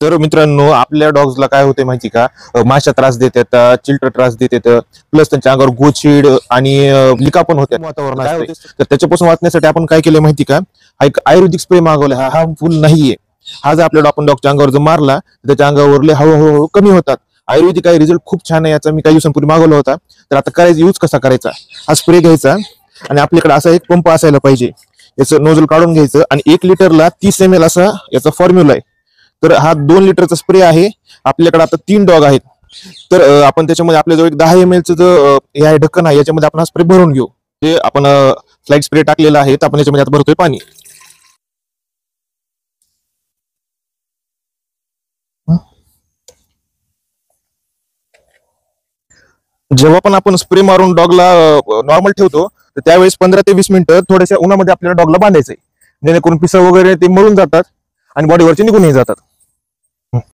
तर मित्रांनो, आपल्या डॉग्सला काय होते माहिती का, माशा त्रास देतात, चिलट त्रास देतात, प्लस त्यांच्या अंगावर गोचीड आणि लिका पण होत्या वातावरण असते. तर त्याच्यापासून वाचण्यासाठी आपण काय केलं माहिती का, हा एक आयुर्वेदिक स्प्रे मागवला. हा हार्मफुल नाहीये. हा जर आपल्या आपण डॉगच्या अंगावर जर मारला तर त्याच्या अंगावरले हळूहळू कमी होतात. आयुर्वेदिक आहे, रिझल्ट खूप छान आहे याचा. मी काही दिवसांपूर्वी मागवला होता. तर आता करायचा, यूज कसा करायचा, हा स्प्रे घ्यायचा आणि आपल्याकडे असा एक पंप असायला पाहिजे. याचं नोझल काढून घ्यायचं आणि 1 लिटरला 30 ml असा याचा फॉर्म्युला आहे. तर हा 2 लिटरचा स्प्रे आहे. आपल्याकडे आता 3 डॉग आहेत. तर आपण त्याच्यामध्ये आपल्याजवळ एक 10 ml चं जो हे आहे ढक्कन आहे, याच्यामध्ये आपण हा स्प्रे भरून घेऊ. हे आपण फ्लाइट स्प्रे टाकलेला आहे. तर आपण याच्यामध्ये आता भरतोय पाणी. जेव्हा पण आपण स्प्रे मारून डॉगला नॉर्मल ठेवतो, तर त्यावेळेस 15 ते 20 मिनिटं थोड्याशा उन्हामध्ये आपल्याला डॉगला बांधायचंय, जेणेकरून पिसं वगैरे ते मरून जातात आणि बॉडीवरचे निघूनही जातात.